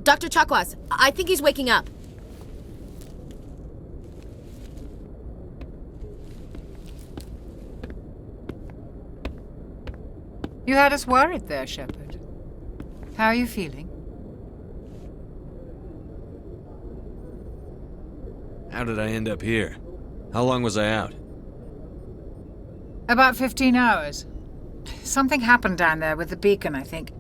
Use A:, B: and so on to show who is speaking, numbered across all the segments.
A: Dr. Chakwas, I think he's waking up.
B: You had us worried there, Shepard. How are you feeling?
C: How did I end up here? How long was I out?
B: About 15 hours. Something happened down there with the beacon, I think.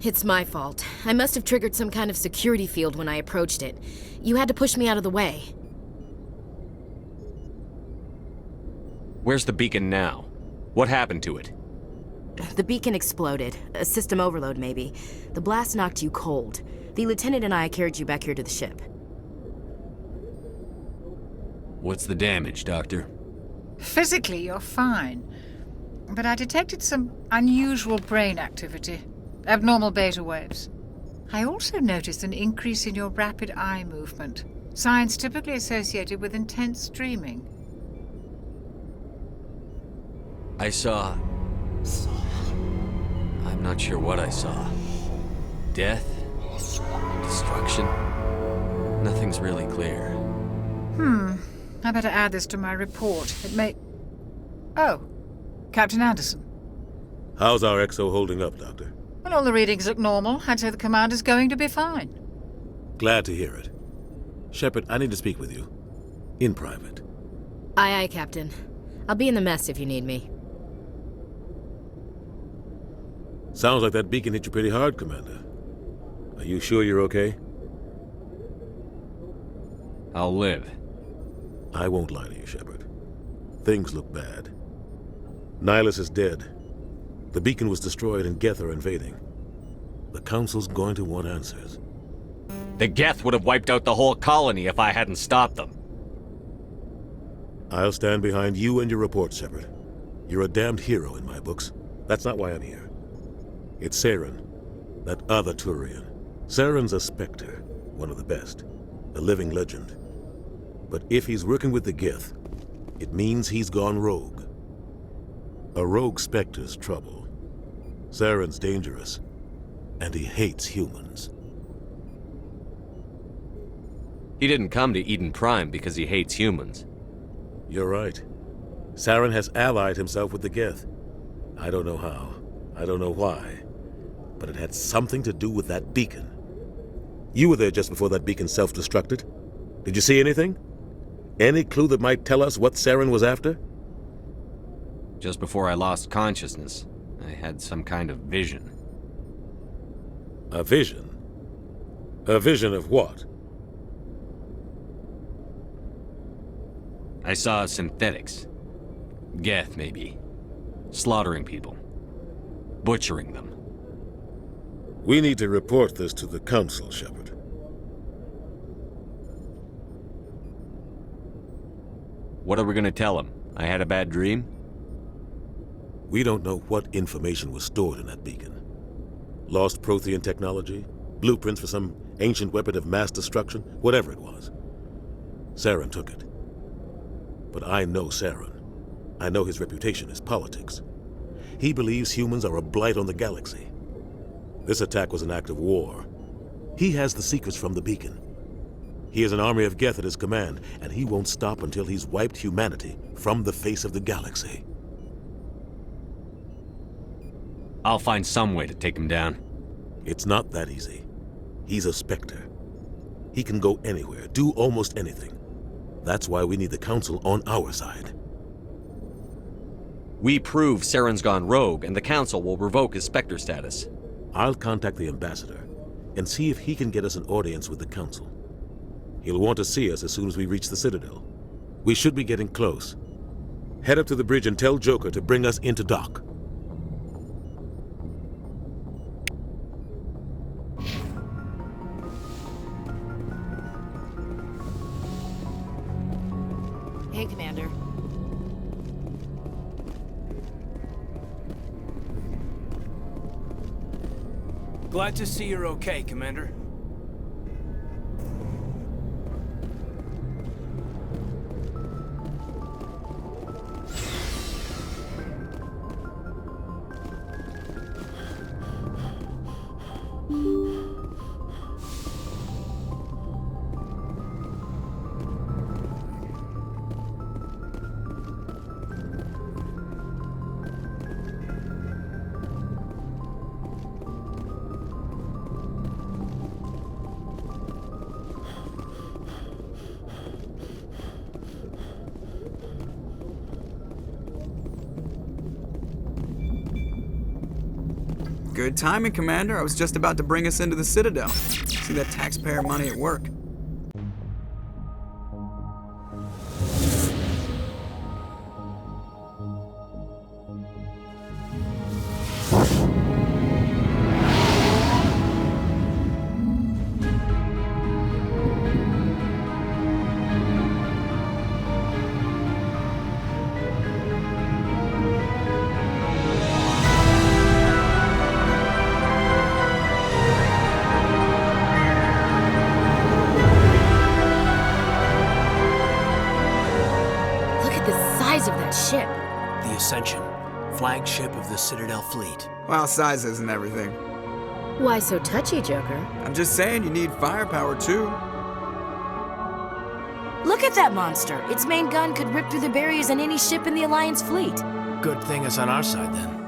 A: It's my fault. I must have triggered some kind of security field when I approached it. You had to push me out of the way.
C: Where's the beacon now? What happened to it?
A: The beacon exploded. A system overload, maybe. The blast knocked you cold. The lieutenant and I carried you back here to the ship.
C: What's the damage, Doctor?
B: Physically, you're fine. But I detected some unusual brain activity. Abnormal beta waves. I also noticed an increase in your rapid eye movement. Signs typically associated with intense dreaming.
C: I saw... I'm not sure what I saw. Death? Destruction? Nothing's really clear.
B: I better add this to my report. It may... Oh, Captain Anderson.
D: How's our XO holding up, Doctor?
B: Well, all the readings look normal. I'd say the commander's going to be fine.
D: Glad to hear it. Shepard, I need to speak with you. In private.
A: Aye, aye, Captain. I'll be in the mess if you need me.
D: Sounds like that beacon hit you pretty hard, Commander. Are you sure you're okay?
C: I'll live.
D: I won't lie to you, Shepard. Things look bad. Nihilus is dead. The beacon was destroyed and Geth are invading. The Council's going to want answers.
C: The Geth would have wiped out the whole colony if I hadn't stopped them.
D: I'll stand behind you and your report, Shepard. You're a damned hero in my books. That's not why I'm here. It's Saren, that other Turian. Saren's a Spectre, one of the best, a living legend. But if he's working with the Geth, it means he's gone rogue. A rogue Spectre's trouble. Saren's dangerous, and he hates humans.
C: He didn't come to Eden Prime because he hates humans.
D: You're right. Saren has allied himself with the Geth. I don't know how. I don't know why. But it had something to do with that beacon. You were there just before that beacon self-destructed. Did you see anything? Any clue that might tell us what Saren was after?
C: Just before I lost consciousness, I had some kind of vision.
D: A vision? A vision of what?
C: I saw synthetics. Geth, maybe. Slaughtering people. Butchering them.
D: We need to report this to the Council, Shepard.
C: What are we gonna tell him? I had a bad dream?
D: We don't know what information was stored in that beacon. Lost Prothean technology? Blueprints for some ancient weapon of mass destruction? Whatever it was. Saren took it. But I know Saren. I know his reputation is politics. He believes humans are a blight on the galaxy. This attack was an act of war. He has the secrets from the beacon. He has an army of Geth at his command, and he won't stop until he's wiped humanity from the face of the galaxy.
C: I'll find some way to take him down.
D: It's not that easy. He's a Spectre. He can go anywhere, do almost anything. That's why we need the Council on our side.
C: We prove Saren's gone rogue, and the Council will revoke his Spectre status.
D: I'll contact the Ambassador and see if he can get us an audience with the Council. He'll want to see us as soon as we reach the Citadel. We should be getting close. Head up to the bridge and tell Joker to bring us into dock.
A: Hey, Commander.
E: Glad to see you're okay, Commander.
F: Good timing, Commander. I was just about to bring us into the Citadel. See that taxpayer money at work.
A: Of that ship.
E: The Ascension, flagship of the Citadel fleet.
F: Well, size isn't everything.
A: Why so touchy, Joker?
F: I'm just saying you need firepower too.
A: Look at that monster. Its main gun could rip through the barriers in any ship in the Alliance fleet.
E: Good thing it's on our side then.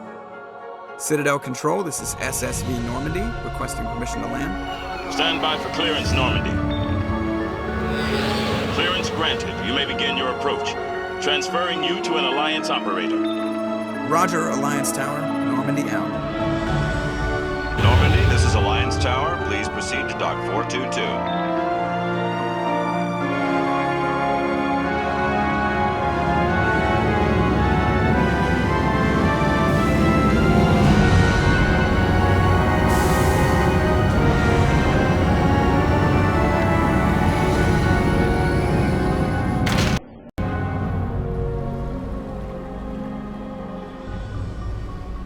F: Citadel Control, this is SSV Normandy, requesting permission to land.
G: Stand by for clearance, Normandy. Clearance granted. You may begin your approach. Transferring you to an Alliance operator.
F: Roger, Alliance Tower. Normandy out.
G: Normandy, this is Alliance Tower. Please proceed to Dock 422.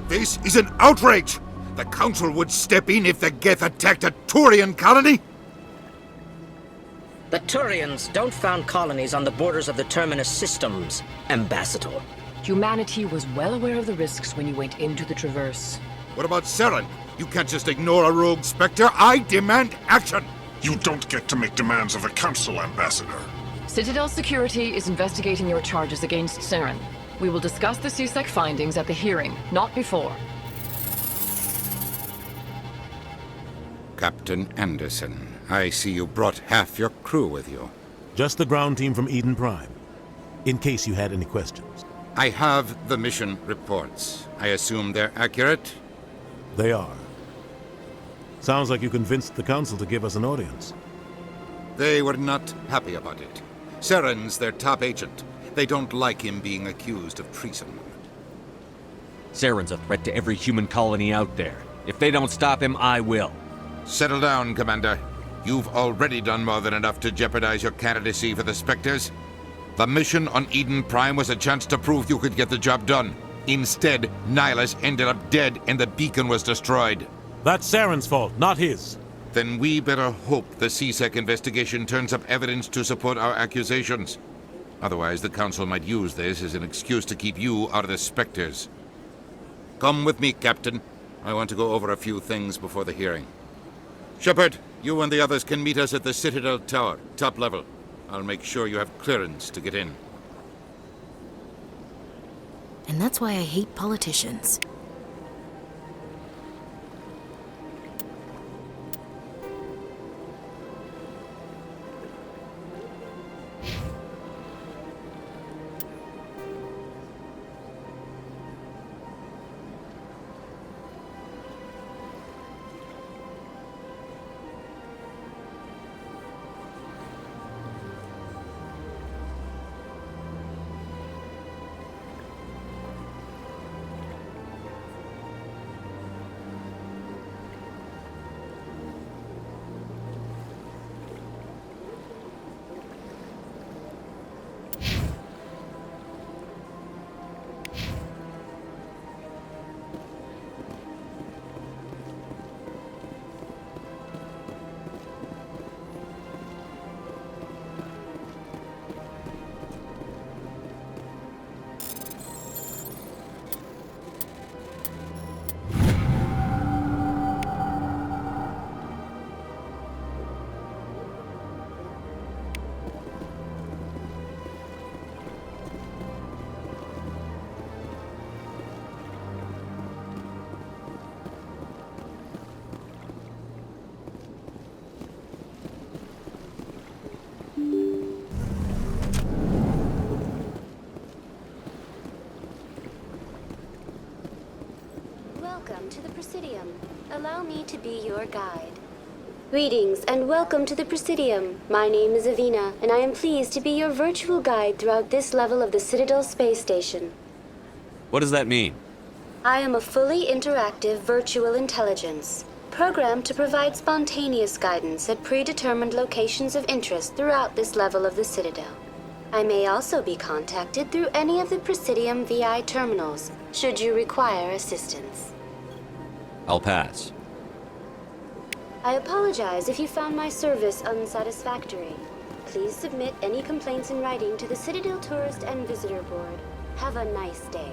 H: This is an outrage! The Council would step in if the Geth attacked a Turian colony?
I: The Turians don't found colonies on the borders of the Terminus systems, Ambassador.
J: Humanity was well aware of the risks when you went into the Traverse.
H: What about Saren? You can't just ignore a rogue Spectre. I demand action!
K: You don't get to make demands of the Council, Ambassador.
J: Citadel Security is investigating your charges against Saren. We will discuss the CSEC findings at the hearing, not before.
L: Captain Anderson, I see you brought half your crew with you.
D: Just the ground team from Eden Prime, in case you had any questions.
L: I have the mission reports. I assume they're accurate?
D: They are. Sounds like you convinced the Council to give us an audience.
L: They were not happy about it. Saren's their top agent. They don't like him being accused of treason.
C: Saren's a threat to every human colony out there. If they don't stop him, I will.
L: Settle down, Commander. You've already done more than enough to jeopardize your candidacy for the Spectres. The mission on Eden Prime was a chance to prove you could get the job done. Instead, Nihilus ended up dead and the beacon was destroyed.
D: That's Saren's fault, not his.
L: Then we better hope the CSEC investigation turns up evidence to support our accusations. Otherwise, the Council might use this as an excuse to keep you out of the Spectres. Come with me, Captain. I want to go over a few things before the hearing. Shepard, you and the others can meet us at the Citadel Tower, top level. I'll make sure you have clearance to get in.
A: And that's why I hate politicians.
M: to the Presidium. Allow me to be your guide. Greetings and welcome to the Presidium. My name is Avina, and I am pleased to be your virtual guide throughout this level of the Citadel space station.
C: What does that mean?
M: I am a fully interactive virtual intelligence, programmed to provide spontaneous guidance at predetermined locations of interest throughout this level of the Citadel. I may also be contacted through any of the Presidium VI terminals, should you require assistance.
C: I'll pass.
M: I apologize if you found my service unsatisfactory. Please submit any complaints in writing to the Citadel Tourist and Visitor Board. Have a nice day.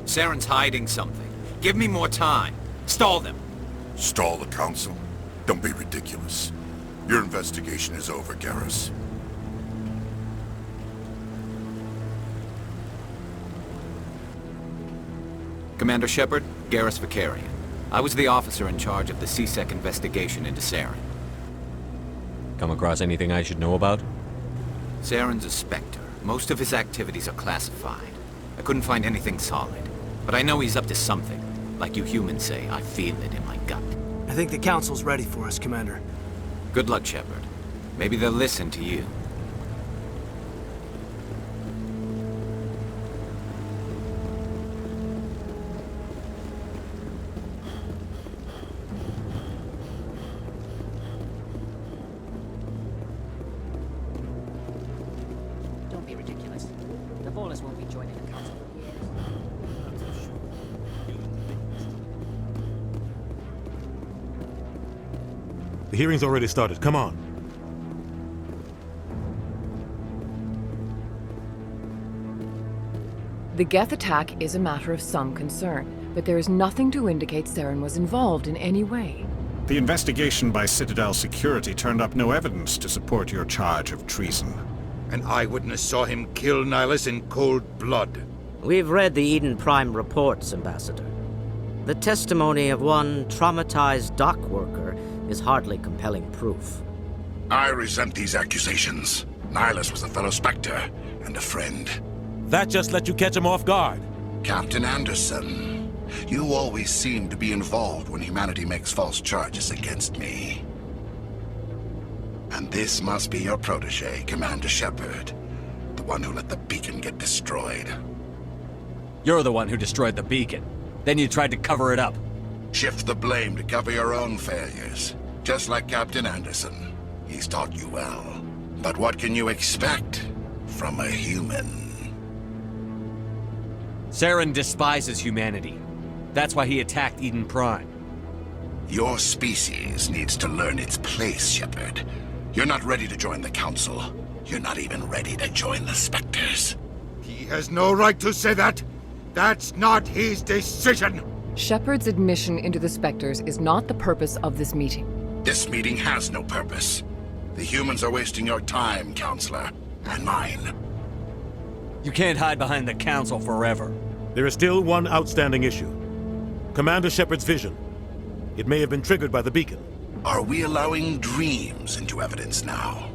E: Saren's hiding something. Give me more time. Stall them.
K: Stall the Council? Don't be ridiculous. Your investigation is over, Garrus.
E: Commander Shepard, Garrus Vicarian. I was the officer in charge of the CSEC investigation into Saren.
C: Come across anything I should know about?
E: Saren's a Spectre. Most of his activities are classified. I couldn't find anything solid. But I know he's up to something. Like you humans say, I feel it in my gut.
F: I think the Council's ready for us, Commander.
E: Good luck, Shepard. Maybe they'll listen to you.
I: Don't be ridiculous. The Ballers won't be joining the Council.
D: The hearing's already started. Come on.
J: The Geth attack is a matter of some concern, but there is nothing to indicate Saren was involved in any way.
K: The investigation by Citadel Security turned up no evidence to support your charge of treason.
H: An eyewitness saw him kill Nihilus in cold blood.
I: We've read the Eden Prime reports, Ambassador. The testimony of one traumatized dock worker is hardly compelling proof.
K: I resent these accusations. Nihilus was a fellow Spectre and a friend.
D: That just let you catch him off guard.
K: Captain Anderson, you always seem to be involved when humanity makes false charges against me. And this must be your protege, Commander Shepard. The one who let the beacon get destroyed.
C: You're the one who destroyed the beacon. Then you tried to cover it up.
K: Shift the blame to cover your own failures. Just like Captain Anderson. He's taught you well. But what can you expect from a human?
C: Saren despises humanity. That's why he attacked Eden Prime.
K: Your species needs to learn its place, Shepard. You're not ready to join the Council. You're not even ready to join the Spectres.
H: He has no right to say that. That's not his decision.
J: Shepard's admission into the Spectres is not the purpose of this meeting.
K: This meeting has no purpose. The humans are wasting your time, Counselor, and mine.
C: You can't hide behind the Council forever.
D: There is still one outstanding issue. Commander Shepard's vision. It may have been triggered by the beacon.
K: Are we allowing dreams into evidence now?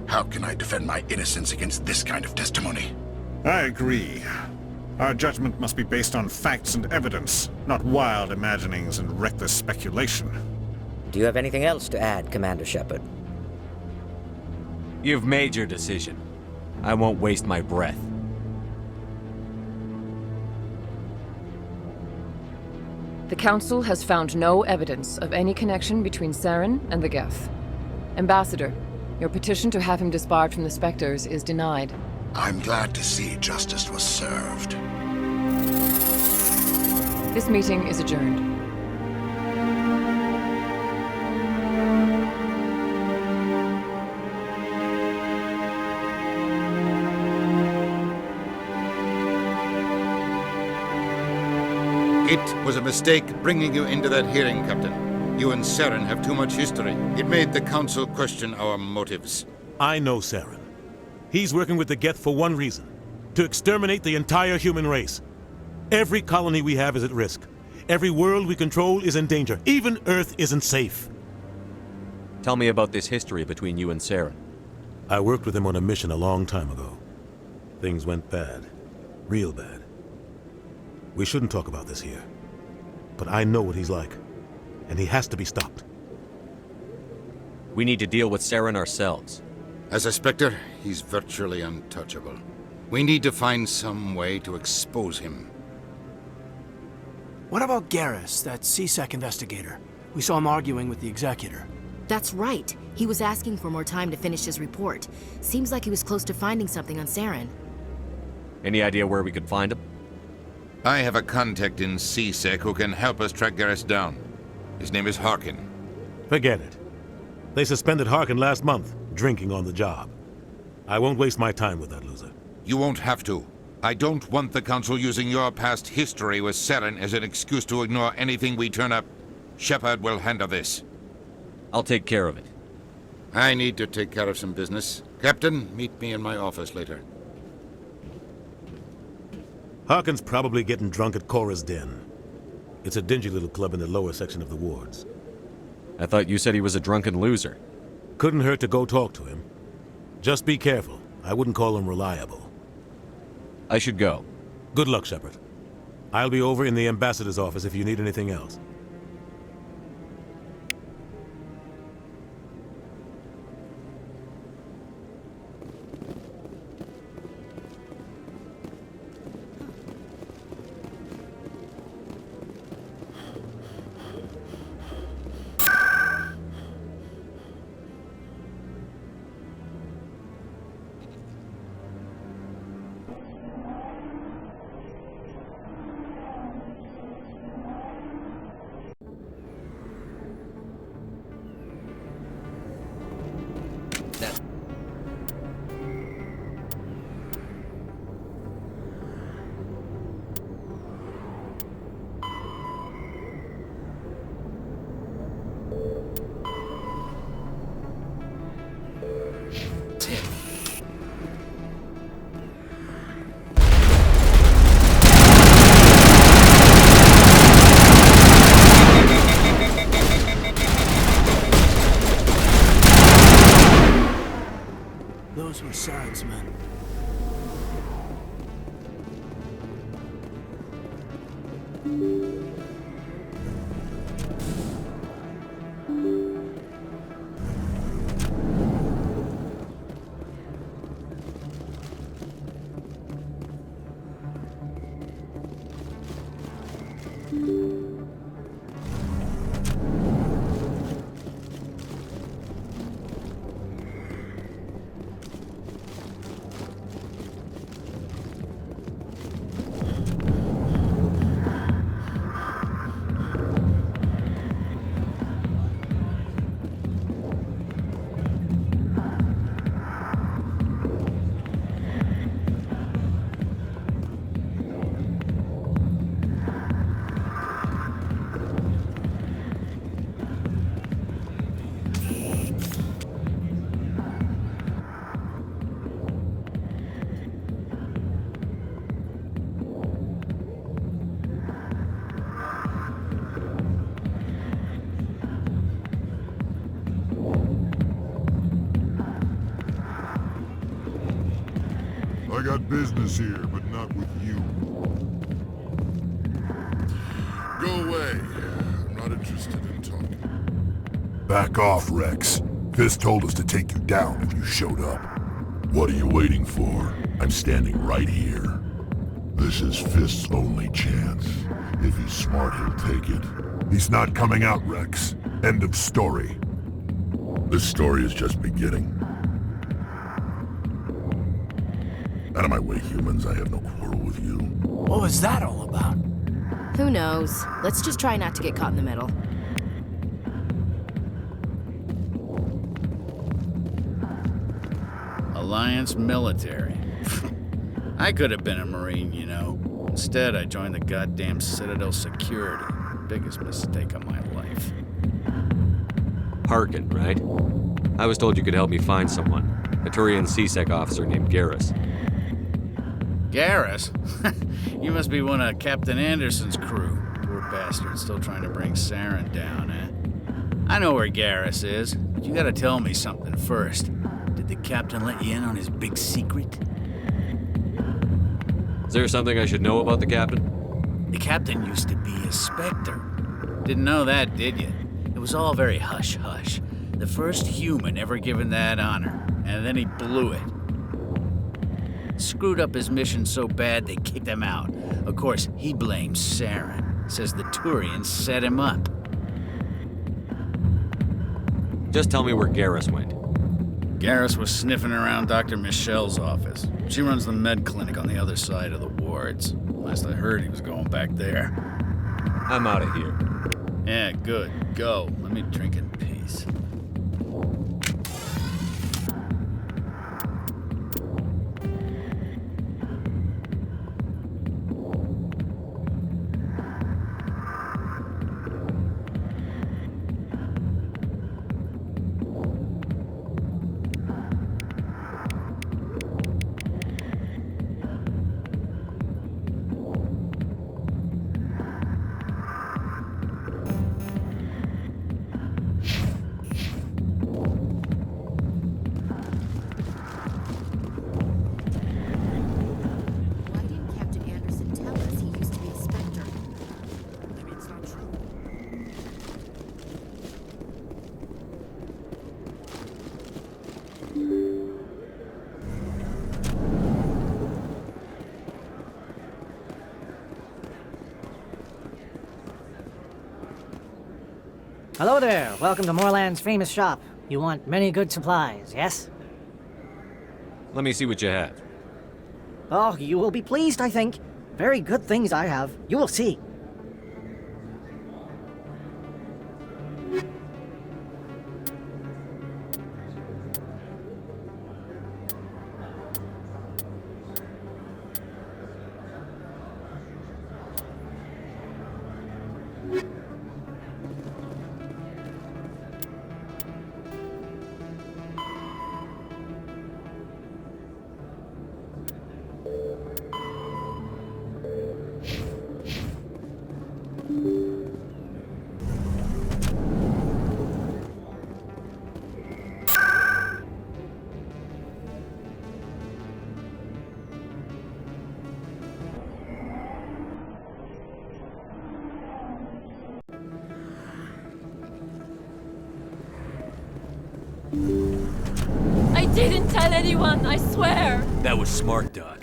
K: How can I defend my innocence against this kind of testimony?
N: I agree. Our judgment must be based on facts and evidence, not wild imaginings and reckless speculation.
I: Do you have anything else to add, Commander Shepard?
C: You've made your decision. I won't waste my breath.
J: The Council has found no evidence of any connection between Saren and the Geth. Ambassador, your petition to have him disbarred from the Spectres is denied.
K: I'm glad to see justice was served.
J: This meeting is adjourned.
H: It was a mistake bringing you into that hearing, Captain. You and Saren have too much history. It made the Council question our motives.
D: I know Saren. He's working with the Geth for one reason: to exterminate the entire human race. Every colony we have is at risk. Every world we control is in danger. Even Earth isn't safe.
C: Tell me about this history between you and Saren.
D: I worked with him on a mission a long time ago. Things went bad. Real bad. We shouldn't talk about this here. But I know what he's like. And he has to be stopped.
C: We need to deal with Saren ourselves.
H: As a Spectre, he's virtually untouchable. We need to find some way to expose him.
O: What about Garrus, that C-Sec investigator? We saw him arguing with the Executor.
A: That's right. He was asking for more time to finish his report. Seems like he was close to finding something on Saren.
C: Any idea where we could find him?
L: I have a contact in C-Sec who can help us track Garrus down. His name is Harkin.
D: Forget it. They suspended Harkin last month, drinking on the job. I won't waste my time with that loser.
L: You won't have to. I don't want the Council using your past history with Saren as an excuse to ignore anything we turn up. Shepard will handle this.
C: I'll take care of it.
H: I need to take care of some business. Captain, meet me in my office later.
D: Harkin's probably getting drunk at Cora's Den. It's a dingy little club in the lower section of the wards.
C: I thought you said he was a drunken loser.
D: Couldn't hurt to go talk to him. Just be careful. I wouldn't call him reliable.
C: I should go.
D: Good luck, Shepard. I'll be over in the ambassador's office if you need anything else.
O: Those were Saren's men.
P: I got business here, but not with you. Go away. I'm not interested in talking. Back off, Wrex. Fist told us to take you down if you showed up. What are you waiting for? I'm standing right here. This is Fist's only chance. If he's smart, he'll take it. He's not coming out, Wrex. End of story. This story is just beginning. Out of my way, humans. I have no quarrel with you.
O: What was that all about?
A: Who knows? Let's just try not to get caught in the middle.
Q: Alliance military. I could have been a Marine, you know. Instead, I joined the goddamn Citadel security. Biggest mistake of my life.
C: Harkin, right? I was told you could help me find someone. A Turian C-Sec officer named Garrus.
Q: Garrus? You must be one of Captain Anderson's crew. Poor bastard, still trying to bring Saren down, eh? I know where Garrus is, but you gotta tell me something first. Did the captain let you in on his big secret?
C: Is there something I should know about the captain?
Q: The captain used to be a Spectre. Didn't know that, did you? It was all very hush-hush. The first human ever given that honor, and then he blew it. Screwed up his mission so bad they kicked him out. Of course, he blames Saren. Says the Turians set him up.
C: Just tell me where Garrus went.
Q: Garrus was sniffing around Dr. Michelle's office. She runs the med clinic on the other side of the wards. Last I heard, he was going back there.
C: I'm out of here.
Q: Yeah, good. Go. Let me drink in peace.
R: Hello there. Welcome to Moorland's famous shop. You want many good supplies, yes?
C: Let me see what you have.
R: Oh, you will be pleased, I think. Very good things I have. You will see.
J: I didn't tell anyone, I swear!
C: That was smart, Doc.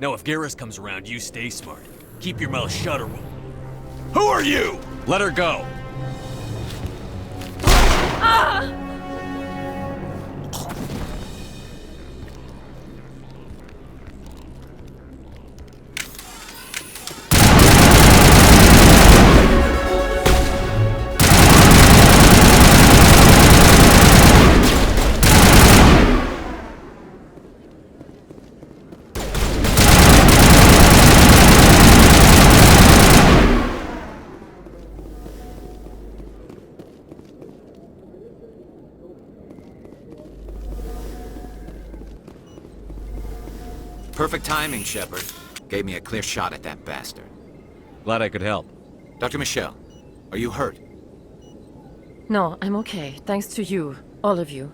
C: Now if Garrus comes around, you stay smart. Keep your mouth shut or we'll... Who are you? Let her go.
J: Ah!
E: Perfect timing, Shepard. Gave me a clear shot at that bastard.
C: Glad I could help.
E: Dr. Michelle, are you hurt?
J: No, I'm okay. Thanks to you. All of you.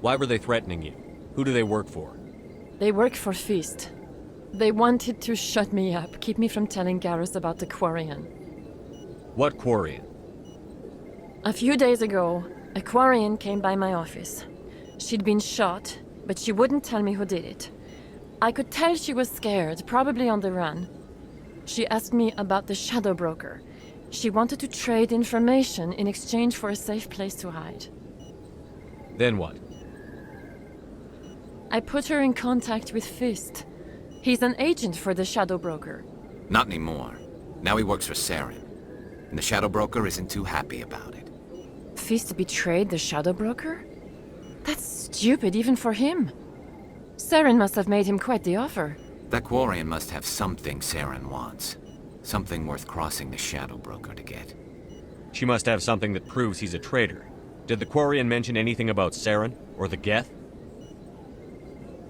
C: Why were they threatening you? Who do they work for?
J: They work for Fist. They wanted to shut me up, keep me from telling Garrus about the Quarian.
C: What Quarian?
J: A few days ago, a Quarian came by my office. She'd been shot, but she wouldn't tell me who did it. I could tell she was scared, probably on the run. She asked me about the Shadow Broker. She wanted to trade information in exchange for a safe place to hide.
C: Then what?
J: I put her in contact with Fist. He's an agent for the Shadow Broker.
E: Not anymore. Now he works for Saren. And the Shadow Broker isn't too happy about it.
J: Fist betrayed the Shadow Broker? That's stupid even for him. Saren must have made him quite the offer.
E: That Quarian must have something Saren wants. Something worth crossing the Shadow Broker to get.
C: She must have something that proves he's a traitor. Did the Quarian mention anything about Saren or the Geth?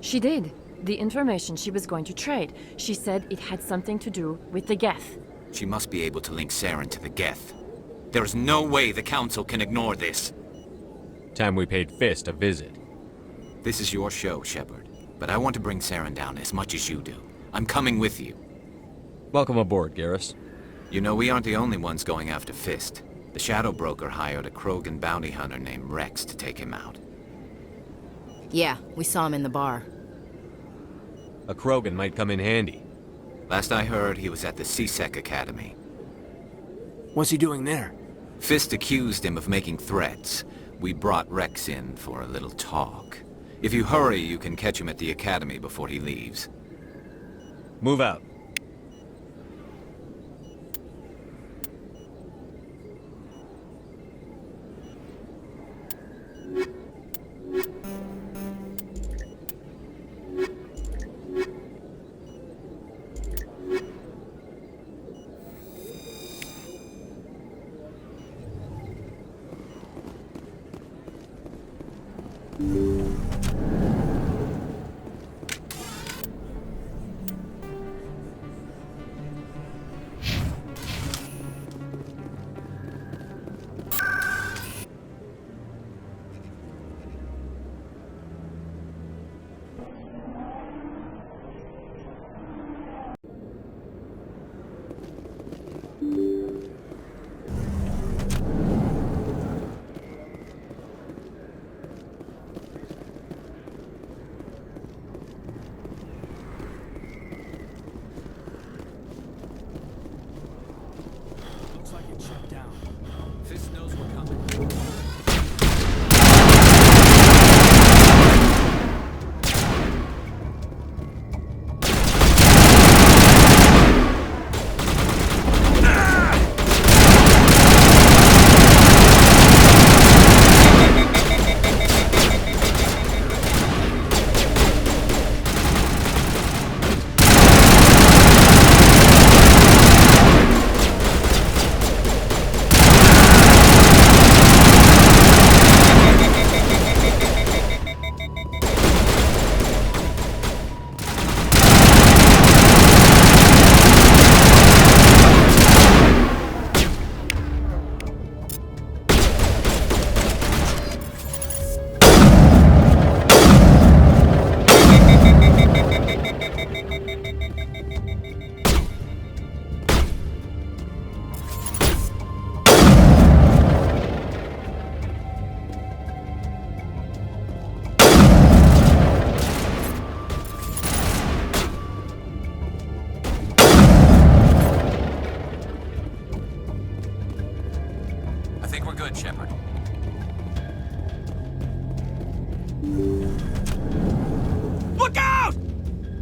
J: She did. The information she was going to trade. She said it had something to do with the Geth.
E: She must be able to link Saren to the Geth. There is no way the Council can ignore this.
C: Time we paid Fist a visit.
E: This is your show, Shepard. But I want to bring Saren down as much as you do. I'm coming with you.
C: Welcome aboard, Garrus.
E: You know, we aren't the only ones going after Fist. The Shadow Broker hired a Krogan bounty hunter named Wrex to take him out.
A: Yeah, we saw him in the bar.
C: A Krogan might come in handy.
E: Last I heard, he was at the C-Sec Academy.
O: What's he doing there?
E: Fist accused him of making threats. We brought Wrex in for a little talk. If you hurry, you can catch him at the Academy before he leaves.
C: Move out.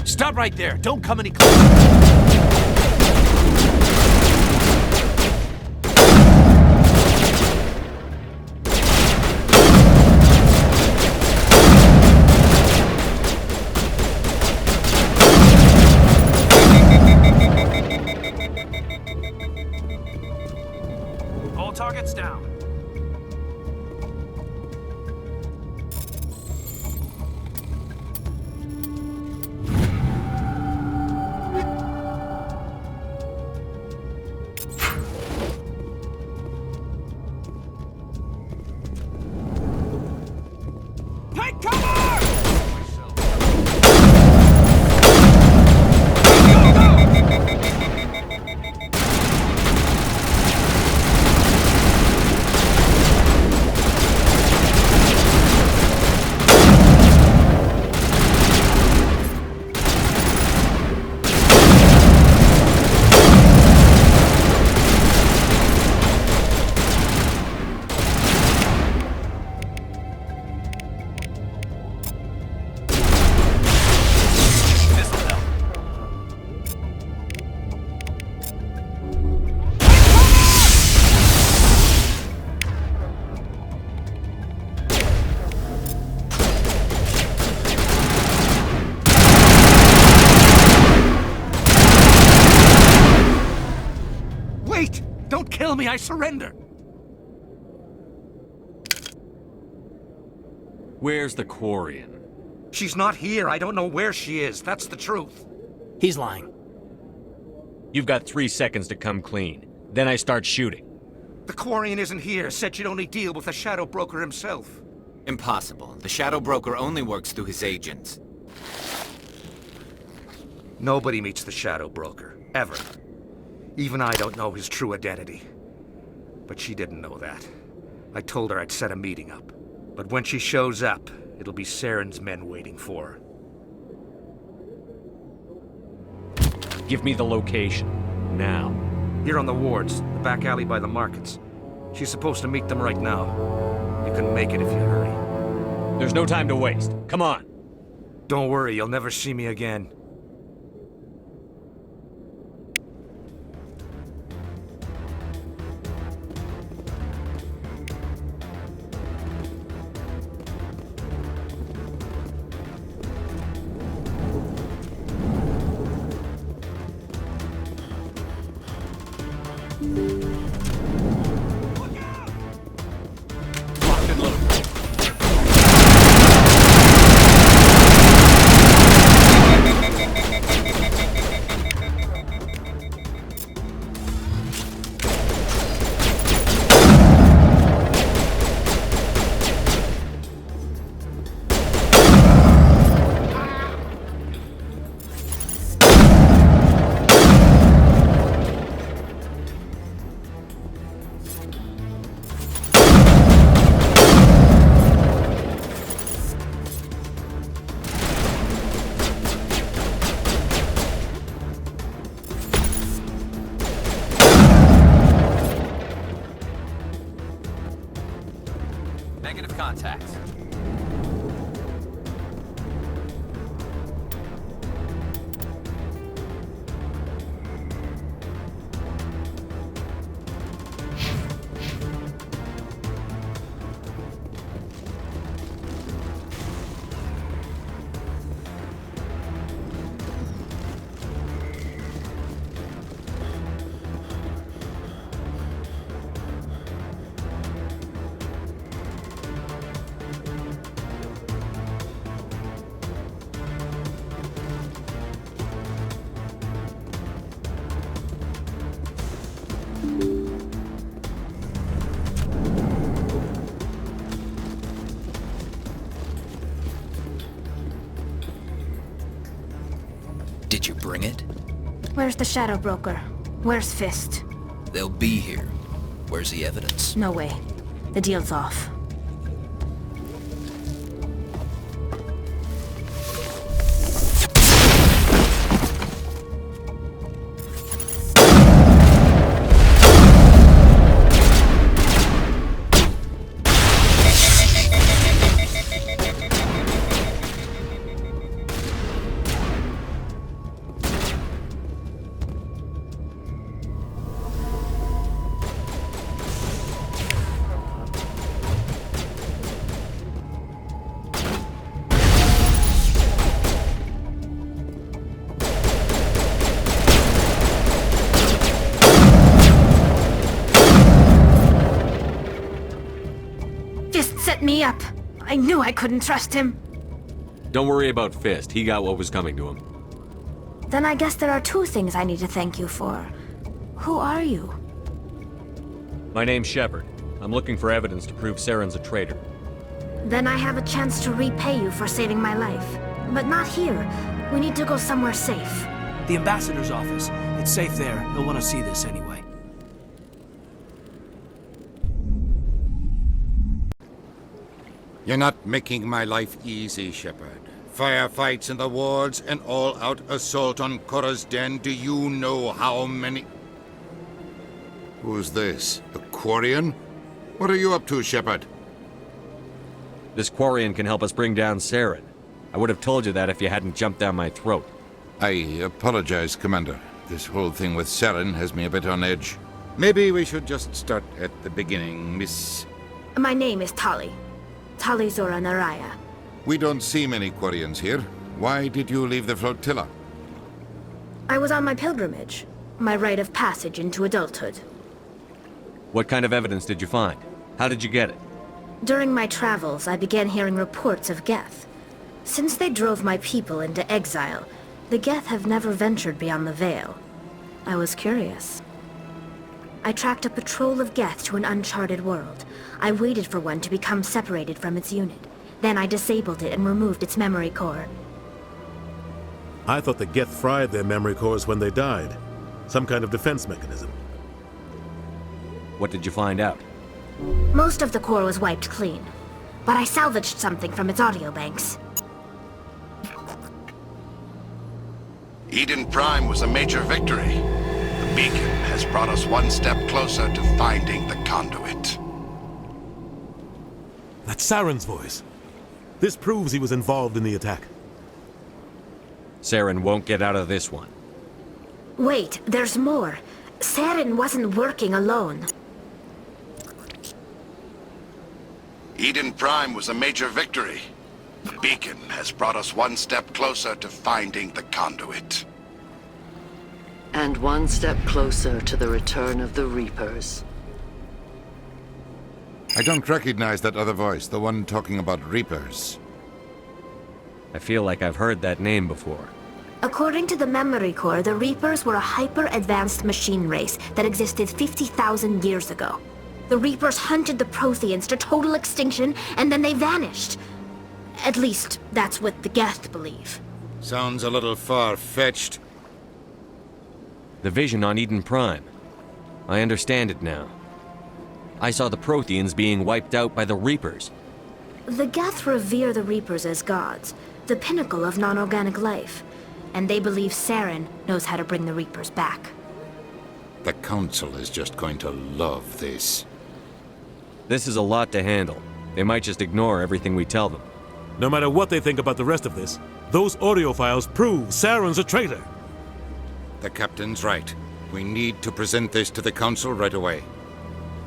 Q: Stop right there. Don't come any closer. All targets down. Wait! Don't kill me, I surrender!
C: Where's the Quarian?
S: She's not here. I don't know where she is. That's the truth.
O: He's lying.
C: You've got 3 seconds to come clean. Then I start shooting.
S: The Quarian isn't here. Said she'd only deal with the Shadow Broker himself.
E: Impossible. The Shadow Broker only works through his agents.
S: Nobody meets the Shadow Broker. Ever. Even I don't know his true identity. But she didn't know that. I told her I'd set a meeting up. But when she shows up, it'll be Saren's men waiting for her.
C: Give me the location. Now.
S: Here on the wards, the back alley by the markets. She's supposed to meet them right now. You can make it if you hurry.
C: There's no time to waste. Come on.
S: Don't worry, you'll never see me again.
E: Negative contact.
T: Did you bring it?
U: Where's the Shadow Broker? Where's Fist?
T: They'll be here. Where's the evidence?
U: No way. The deal's off. Set me up. I knew I couldn't trust him.
C: Don't worry about Fist. He got what was coming to him.
U: Then I guess there are 2 things I need to thank you for. Who are you?
C: My name's Shepard. I'm looking for evidence to prove Saren's a traitor.
U: Then I have a chance to repay you for saving my life. But not here. We need to go somewhere safe.
O: The ambassador's office. It's safe there. He'll want to see this anyway.
H: You're not making my life easy, Shepard. Firefights in the wards, an all-out assault on Korra's den. Do you know how many...
L: Who's this? A Quarian? What are you up to, Shepard?
C: This Quarian can help us bring down Saren. I would have told you that if you hadn't jumped down my throat.
L: I apologize, Commander. This whole thing with Saren has me a bit on edge.
H: Maybe we should just start at the beginning, Miss...
U: My name is Tali. Tali Zora Naraya.
L: We don't see many Quarians here. Why did you leave the flotilla?
U: I was on my pilgrimage. My rite of passage into adulthood.
C: What kind of evidence did you find? How did you get it?
U: During my travels, I began hearing reports of Geth. Since they drove my people into exile, the Geth have never ventured beyond the Veil. I was curious. I tracked a patrol of Geth to an uncharted world. I waited for one to become separated from its unit. Then I disabled it and removed its memory core.
D: I thought the Geth fried their memory cores when they died. Some kind of defense mechanism.
C: What did you find out?
U: Most of the core was wiped clean, but I salvaged something from its audio banks.
K: Eden Prime was a major victory. The beacon has brought us one step closer to finding the conduit.
D: That's Saren's voice. This proves he was involved in the attack.
C: Saren won't get out of this one.
U: Wait, there's more. Saren wasn't working alone.
K: Eden Prime was a major victory. The beacon has brought us one step closer to finding the conduit.
B: And one step closer to the return of the Reapers.
L: I don't recognize that other voice, the one talking about Reapers.
C: I feel like I've heard that name before.
U: According to the memory core, the Reapers were a hyper-advanced machine race that existed 50,000 years ago. The Reapers hunted the Protheans to total extinction, and then they vanished. At least, that's what the Geth believe.
L: Sounds a little far-fetched.
C: The vision on Eden Prime. I understand it now. I saw the Protheans being wiped out by the Reapers.
U: The Geth revere the Reapers as gods, the pinnacle of non-organic life. And they believe Saren knows how to bring the Reapers back.
L: The Council is just going to love this.
C: This is a lot to handle. They might just ignore everything we tell them.
D: No matter what they think about the rest of this, those audio files prove Saren's a traitor.
L: The Captain's right. We need to present this to the Council right away.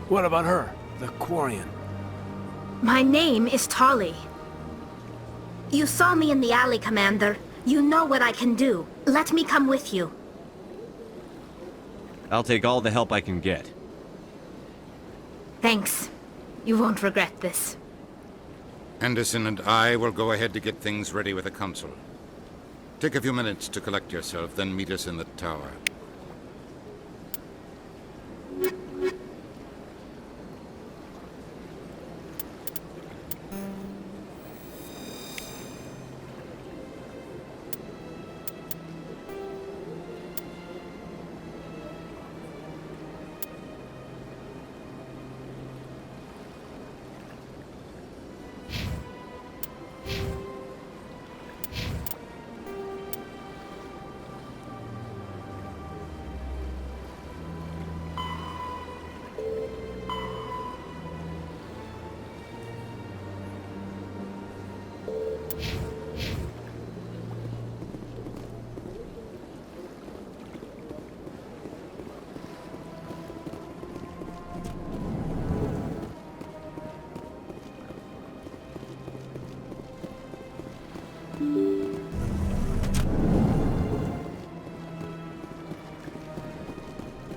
O: What about her, the Quarian?
U: My name is Tali. You saw me in the alley, Commander. You know what I can do. Let me come with you.
C: I'll take all the help I can get.
U: Thanks. You won't regret this.
L: Anderson and I will go ahead to get things ready with the Council. Take a few minutes to collect yourself, then meet us in the tower.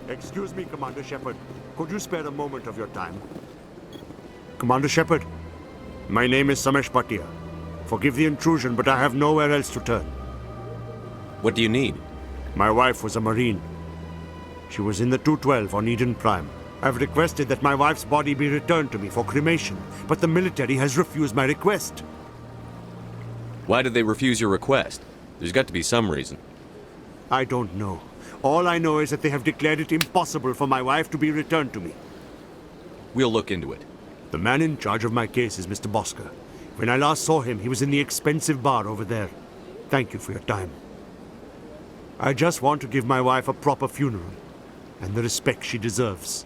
V: Excuse me, Commander Shepard. Could you spare a moment of your time? Commander Shepard, my name is Samesh Bhatia. Forgive the intrusion, but I have nowhere else to turn.
C: What do you need?
V: My wife was a Marine. She was in the 212 on Eden Prime. I've requested that my wife's body be returned to me for cremation, but the military has refused my request.
C: Why did they refuse your request? There's got to be some reason.
V: I don't know. All I know is that they have declared it impossible for my wife to be returned to me.
C: We'll look into it.
V: The man in charge of my case is Mr. Bosker. When I last saw him, he was in the expensive bar over there. Thank you for your time. I just want to give my wife a proper funeral, and the respect she deserves.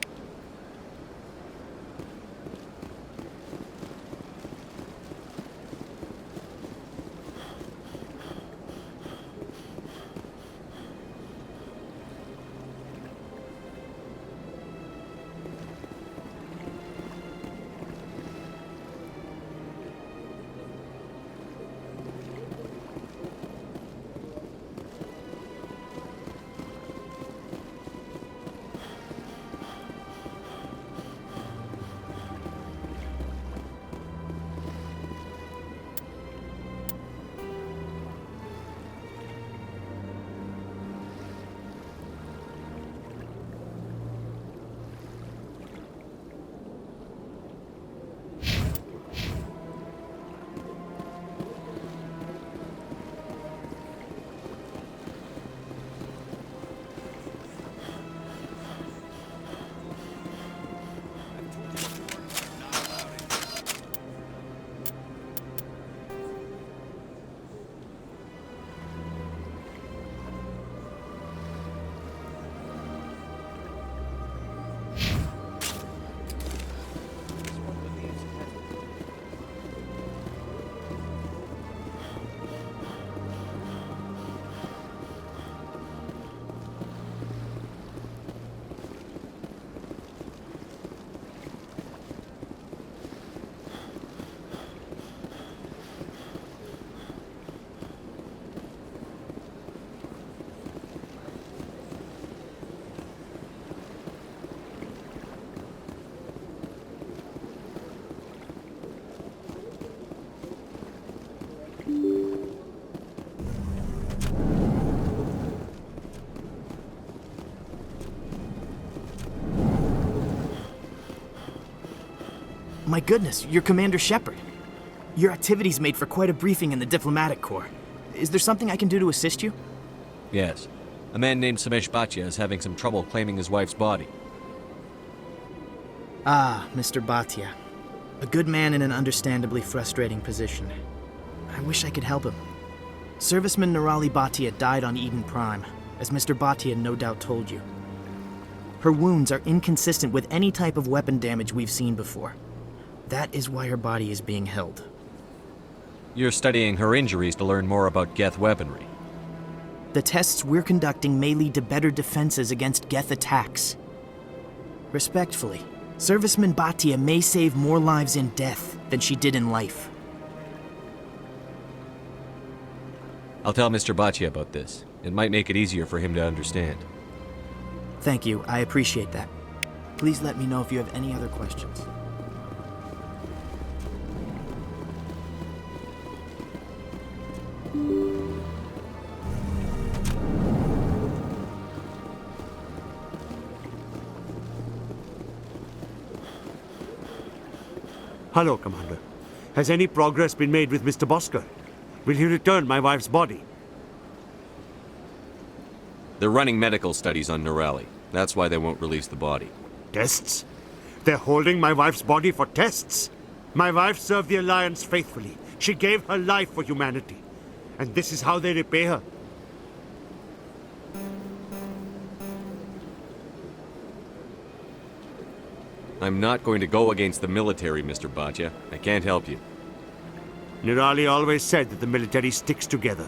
G: My goodness, you're Commander Shepard. Your activities made for quite a briefing in the diplomatic corps. Is there something I can do to assist you?
C: Yes. A man named Samesh Bhatia is having some trouble claiming his wife's body.
G: Ah, Mr. Bhatia. A good man in an understandably frustrating position. I wish I could help him. Serviceman Nirali Bhatia died on Eden Prime, as Mr. Bhatia no doubt told you. Her wounds are inconsistent with any type of weapon damage we've seen before. That is why her body is being held.
C: You're studying her injuries to learn more about Geth weaponry.
G: The tests we're conducting may lead to better defenses against Geth attacks. Respectfully, Serviceman Bhatia may save more lives in death than she did in life.
C: I'll tell Mr. Bhatia about this. It might make it easier for him to understand.
G: Thank you, I appreciate that. Please let me know if you have any other questions.
V: Hello, Commander. Has any progress been made with Mr. Bosker? Will he return my wife's body?
C: They're running medical studies on Nirali. That's why they won't release the body.
V: Tests? They're holding my wife's body for tests? My wife served the Alliance faithfully. She gave her life for humanity. And this is how they repay her.
C: I'm not going to go against the military, Mr. Bhatia. I can't help you.
V: Nirali always said that the military sticks together.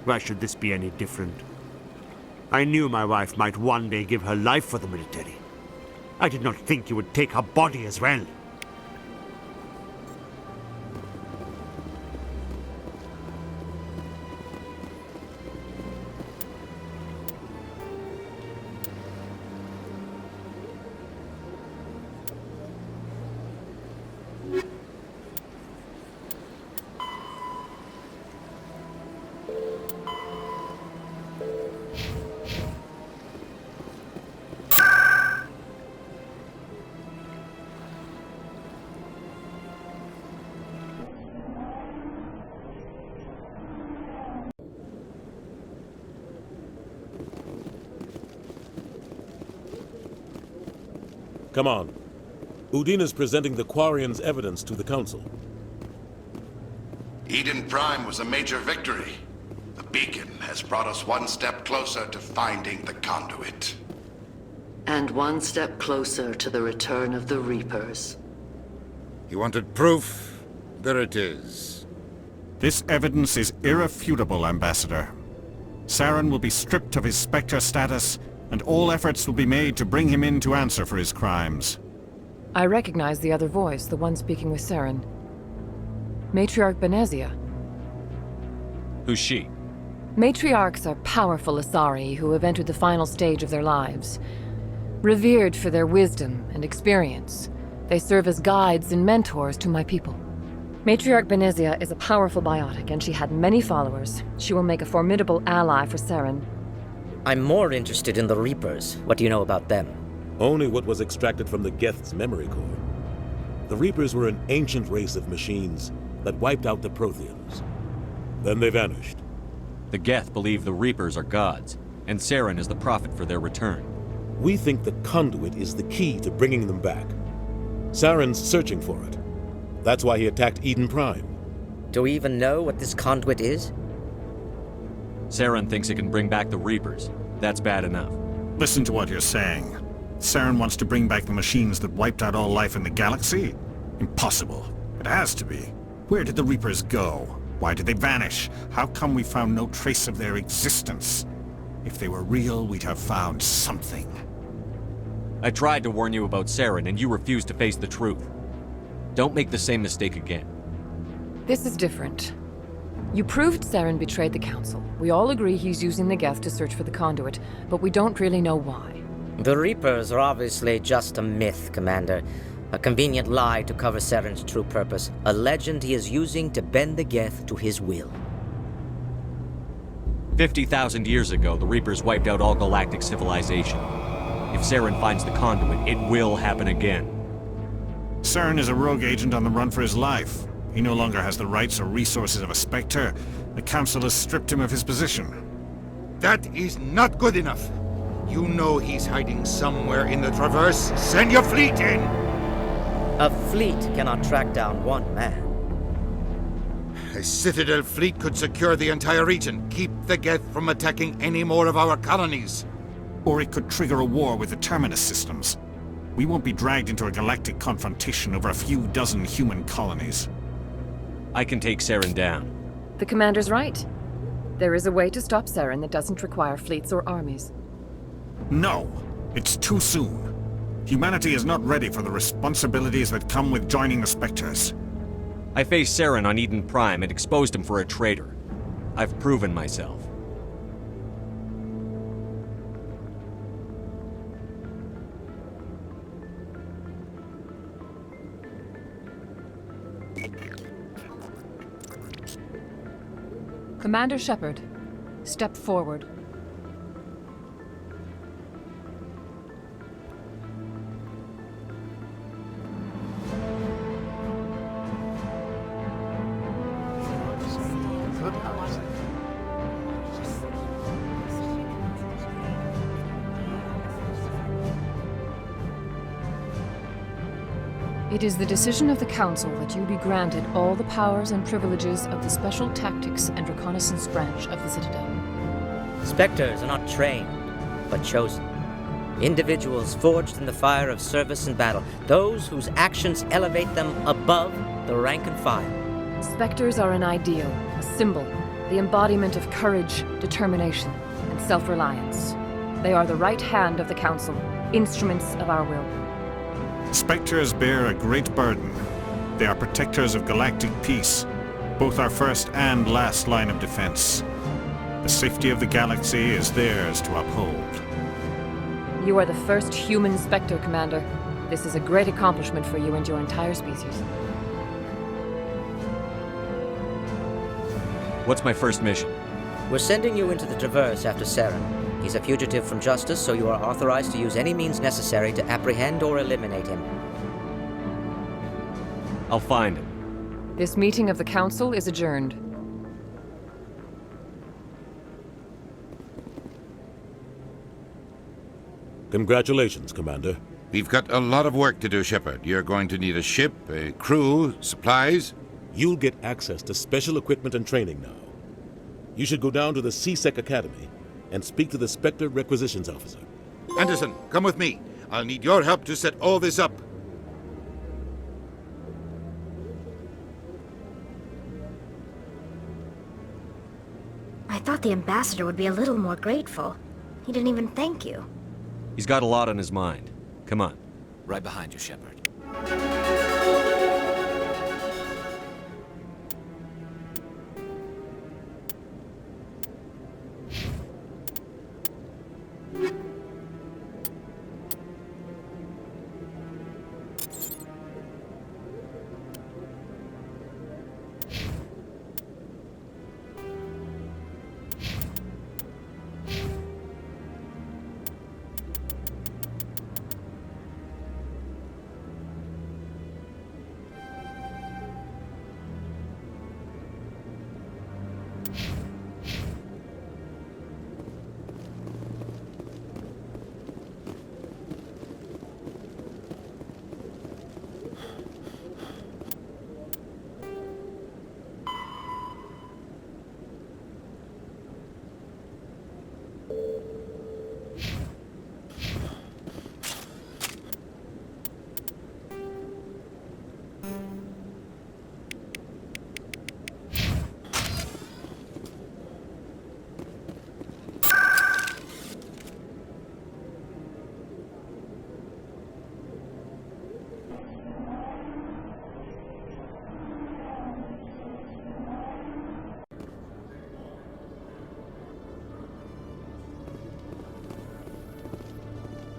V: Why should this be any different? I knew my wife might one day give her life for the military. I did not think you would take her body as well.
D: Come on. Udina's presenting the Quarian's evidence to the Council.
K: Eden Prime was a major victory. The beacon has brought us one step closer to finding the conduit.
B: And one step closer to the return of the Reapers.
L: You wanted proof? There it is.
N: This evidence is irrefutable, Ambassador. Saren will be stripped of his Spectre status, and all efforts will be made to bring him in to answer for his crimes.
J: I recognize the other voice, the one speaking with Saren. Matriarch Benezia.
C: Who's she?
J: Matriarchs are powerful Asari who have entered the final stage of their lives. Revered for their wisdom and experience, they serve as guides and mentors to my people. Matriarch Benezia is a powerful biotic, and she had many followers. She will make a formidable ally for Saren.
I: I'm more interested in the Reapers. What do you know about them?
D: Only what was extracted from the Geth's memory core. The Reapers were an ancient race of machines that wiped out the Protheans. Then they vanished.
C: The Geth believe the Reapers are gods, and Saren is the prophet for their return.
D: We think the conduit is the key to bringing them back. Saren's searching for it. That's why he attacked Eden Prime.
I: Do we even know what this conduit is?
C: Saren thinks it can bring back the Reapers. That's bad enough.
N: Listen to what you're saying. Saren wants to bring back the machines that wiped out all life in the galaxy? Impossible. It has to be. Where did the Reapers go? Why did they vanish? How come we found no trace of their existence? If they were real, we'd have found something.
C: I tried to warn you about Saren, and you refused to face the truth. Don't make the same mistake again.
J: This is different. You proved Saren betrayed the Council. We all agree he's using the Geth to search for the conduit, but we don't really know why.
I: The Reapers are obviously just a myth, Commander. A convenient lie to cover Saren's true purpose. A legend he is using to bend the Geth to his will.
C: 50,000 years ago, the Reapers wiped out all galactic civilization. If Saren finds the conduit, it will happen again.
N: Saren is a rogue agent on the run for his life. He no longer has the rights or resources of a Spectre. The Council has stripped him of his position.
H: That is not good enough. You know he's hiding somewhere in the Traverse. Send your fleet in!
I: A fleet cannot track down one man.
H: A Citadel fleet could secure the entire region, keep the Geth from attacking any more of our colonies.
N: Or it could trigger a war with the Terminus systems. We won't be dragged into a galactic confrontation over a few dozen human colonies.
C: I can take Saren down.
J: The commander's right. There is a way to stop Saren that doesn't require fleets or armies.
N: No, it's too soon. Humanity is not ready for the responsibilities that come with joining the Spectres.
C: I faced Saren on Eden Prime and exposed him for a traitor. I've proven myself.
F: Commander Shepard, step forward. It is the decision of the Council that you be granted all the powers and privileges of the Special Tactics and Reconnaissance Branch of the Citadel.
I: Spectres are not trained, but chosen. Individuals forged in the fire of service and battle, those whose actions elevate them above the rank and file.
J: Spectres are an ideal, a symbol, the embodiment of courage, determination, and self-reliance. They are the right hand of the Council, instruments of our will.
N: Spectres bear a great burden. They are protectors of galactic peace, both our first and last line of defense. The safety of the galaxy is theirs to uphold.
J: You are the first human Spectre, Commander. This is a great accomplishment for you and your entire species.
C: What's my first mission?
I: We're sending you into the Traverse after Saren. He's a fugitive from justice, so you are authorized to use any means necessary to apprehend or eliminate him.
C: I'll find him.
J: This meeting of the Council is adjourned.
D: Congratulations, Commander.
L: We've got a lot of work to do, Shepard. You're going to need a ship, a crew, supplies.
D: You'll get access to special equipment and training now. You should go down to the C-Sec Academy and speak to the Spectre Requisitions Officer.
L: Anderson, come with me. I'll need your help to set all this up.
U: I thought the ambassador would be a little more grateful. He didn't even thank you.
C: He's got a lot on his mind. Come on.
T: Right behind you, Shepard.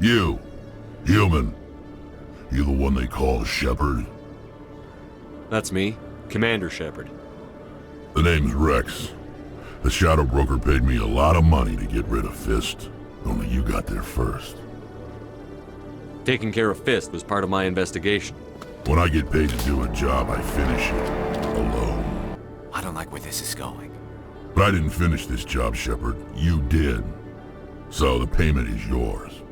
P: You, human. You the one they call Shepard?
C: That's me, Commander Shepard.
P: The name's Wrex. The Shadow Broker paid me a lot of money to get rid of Fist. Only you got there first.
C: Taking care of Fist was part of my investigation.
P: When I get paid to do a job, I finish it. Alone.
E: I don't like where this is going.
P: But I didn't finish this job, Shepard. You did. So the payment is yours.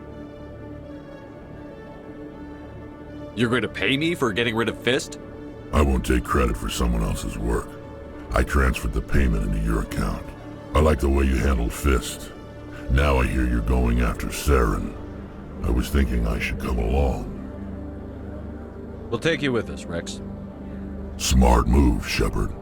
C: You're going to pay me for getting rid of Fist?
P: I won't take credit for someone else's work. I transferred the payment into your account. I like the way you handled Fist. Now I hear you're going after Saren. I was thinking I should come along.
C: We'll take you with us, Wrex.
P: Smart move, Shepard.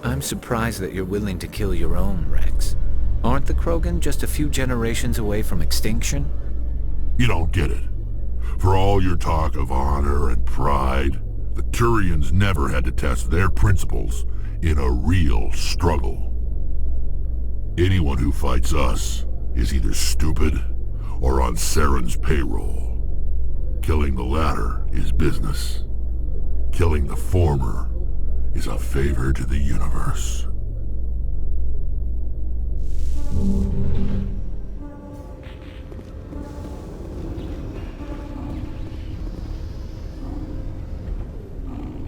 E: I'm surprised that you're willing to kill your own, Wrex. Aren't the Krogan just a few generations away from extinction?
P: You don't get it. For all your talk of honor and pride, the Turians never had to test their principles in a real struggle. Anyone who fights us is either stupid or on Saren's payroll. Killing the latter is business. Killing the former is a favor to the universe.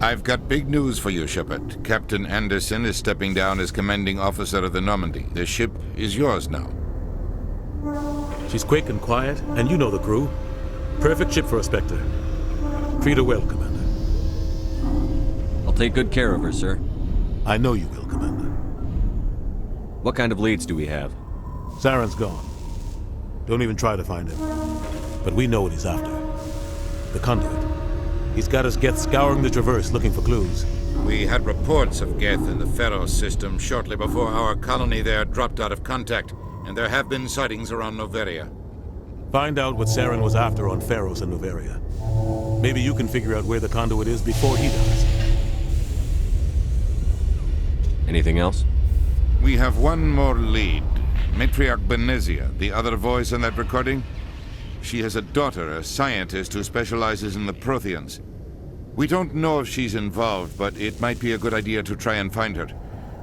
L: I've got big news for you, Shepard. Captain Anderson is stepping down as commanding officer of the Normandy. The ship is yours now.
D: She's quick and quiet, and you know the crew. Perfect ship for a Spectre. Treat her well, Commander.
C: I'll take good care of her, sir.
D: I know you will, Commander.
C: What kind of leads do we have?
D: Saren's gone. Don't even try to find him. But we know what he's after. The conduit. He's got us Geth scouring the Traverse looking for clues.
L: We had reports of Geth in the Pharaoh system shortly before our colony there dropped out of contact, and there have been sightings around Noveria.
D: Find out what Saren was after on Pharos and Noveria. Maybe you can figure out where the conduit is before he does.
C: Anything else?
L: We have one more lead. Matriarch Benezia, the other voice in that recording. She has a daughter, a scientist who specializes in the Protheans. We don't know if she's involved, but it might be a good idea to try and find her.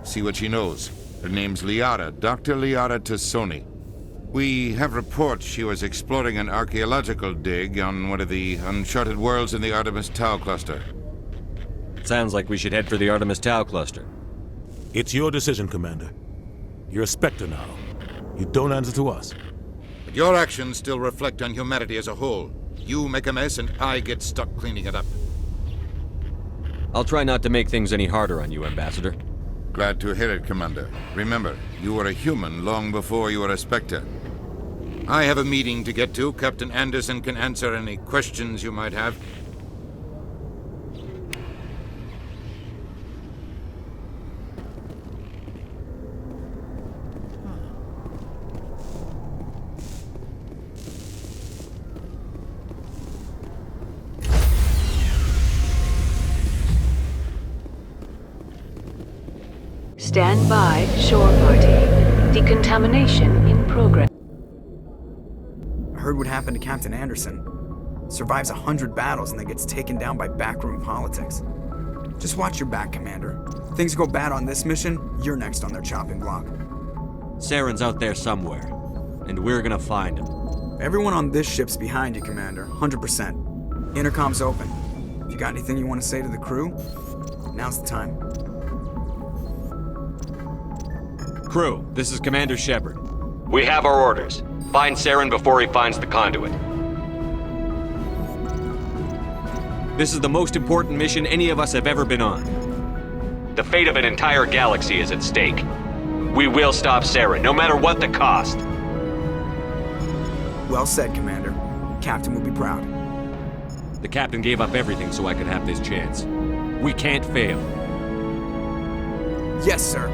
L: See what she knows. Her name's Liara, Dr. Liara Tassoni. We have reports she was exploring an archaeological dig on one of the uncharted worlds in the Artemis Tau cluster.
C: Sounds like we should head for the Artemis Tau cluster.
D: It's your decision, Commander. You're a Spectre now. You don't answer to us.
L: But your actions still reflect on humanity as a whole. You make a mess and I get stuck cleaning it up.
C: I'll try not to make things any harder on you, Ambassador.
L: Glad to hear it, Commander. Remember, you were a human long before you were a Spectre. I have a meeting to get to. Captain Anderson can answer any questions you might have.
M: Stand by, shore party. Decontamination in progress.
R: I heard what happened to Captain Anderson. Survives 100 battles and then gets taken down by backroom politics. Just watch your back, Commander. If things go bad on this mission, you're next on their chopping block.
C: Saren's out there somewhere, and we're gonna find him.
R: Everyone on this ship's behind you, Commander. 100%. Intercom's open. If you got anything you want to say to the crew, now's the time.
C: Crew, this is Commander Shepard. We have our orders. Find Saren before he finds the conduit. This is the most important mission any of us have ever been on. The fate of an entire galaxy is at stake. We will stop Saren, no matter what the cost.
R: Well said, Commander. Captain will be proud.
C: The captain gave up everything so I could have this chance. We can't fail.
R: Yes, sir.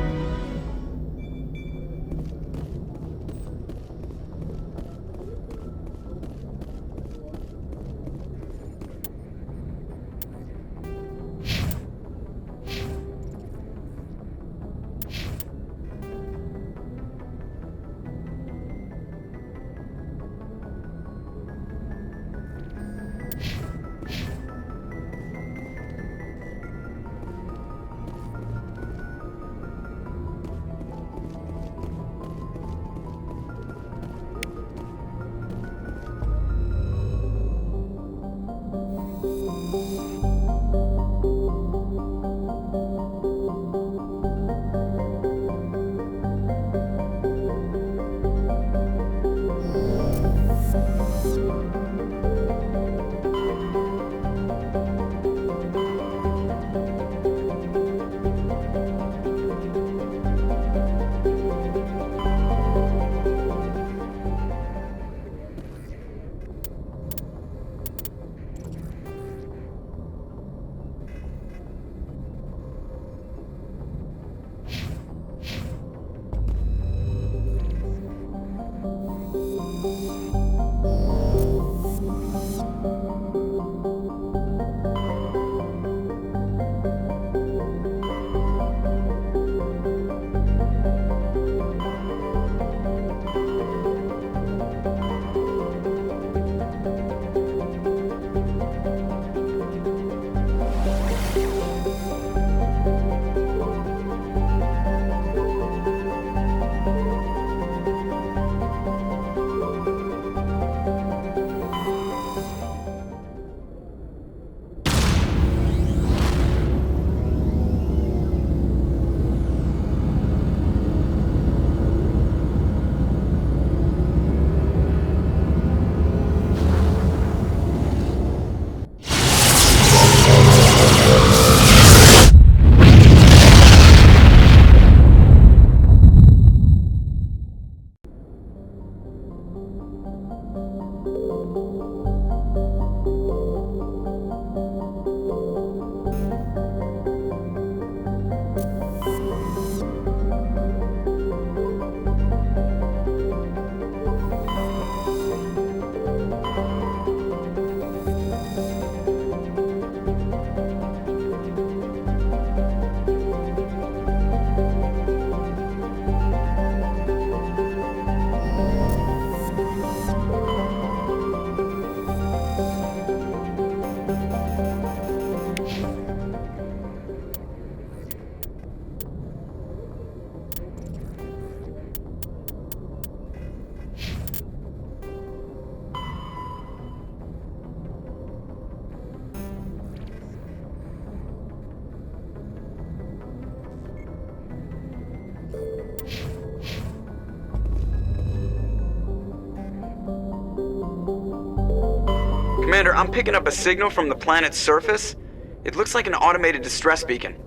A: Commander, I'm picking up a signal from the planet's surface. It looks like an automated distress beacon.